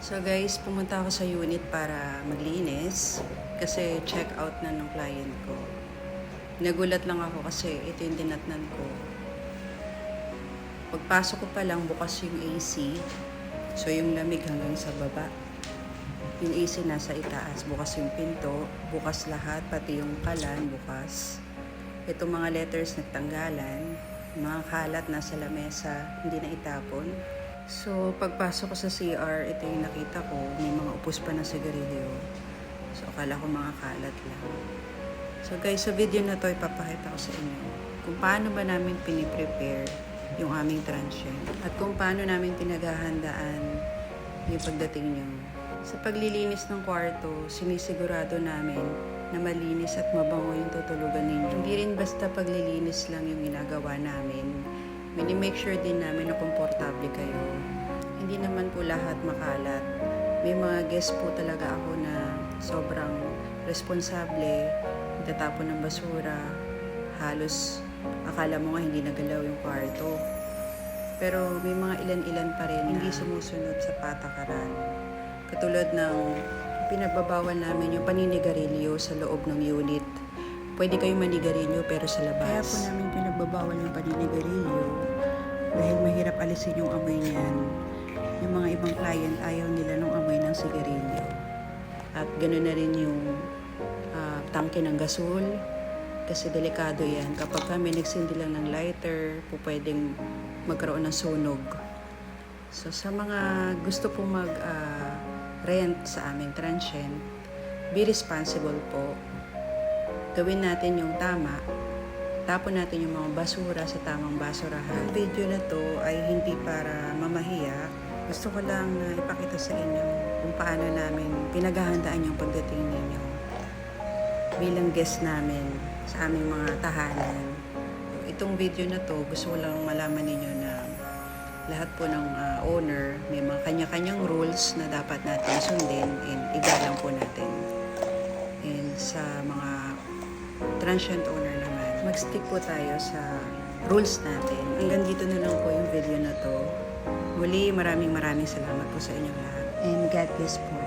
So guys, pumunta ako sa unit para maglinis kasi check out na ng client ko. Nagulat lang ako kasi ito yung dinatnan ko. Pagpasok ko pa lang, bukas yung AC. So yung lamig hanggang sa baba. Yung AC nasa itaas, bukas yung pinto, bukas lahat, pati yung kalan, bukas. Itong mga letters nagtanggalan, mga kalat nasa lamesa, hindi na itapon. So, pagpasok ko sa CR, ito yung nakita ko, may mga upos pa na sigarilyo. So, akala ko mga kalat lang. So, guys, sa video na to, ipapakita ko sa inyo kung paano ba namin piniprepare yung aming transient at kung paano namin pinaghahandaan yung pagdating nyo. Sa paglilinis ng kwarto, sinisigurado namin na malinis at mabango yung tutulugan ninyo. Hindi rin basta paglilinis lang yung ginagawa namin. Mini-make sure din namin na komportable kayo. Hindi naman po lahat makalat. May mga guest po talaga ako na sobrang responsable, tatapon ng basura, halos akala mo nga hindi nagalaw yung kwarto. Pero may mga ilan-ilan pa rin hindi sumusunod sa patakaran. Katulad ng pinagbabawal namin yung paninigarilyo sa loob ng unit. Pwede kayong manigarilyo pero sa labas. Kaya po namin pinagbabawal yung paninigarilyo dahil mahirap alisin yung amoy niyan. Yung mga ibang client ayaw nila nung amoy ng sigarilyo. At ganoon na rin yung tangke ng gasol kasi delikado yan. Kapag kami nagsindi lang ng lighter, po pwedeng magkaroon ng sunog. So sa mga gusto po rent sa aming transient, be responsible po. Gawin natin yung tama, tapon natin yung mga basura sa tamang basurahan. Ang video na to ay hindi para mamahiya. Gusto ko lang na ipakita sa inyo kung paano namin pinaghahandaan yung pagdating ninyo bilang guest namin sa aming mga tahanan. Itong video na to, gusto ko lang malaman ninyo na lahat po ng owner may mga kanya-kanyang rules na dapat natin sundin and igalang po natin. And sa mga transient owner naman, mag-stick po tayo sa rules natin. Hanggang dito na lang po yung video na to. Muli, maraming salamat po sa inyong lahat. And God bless po.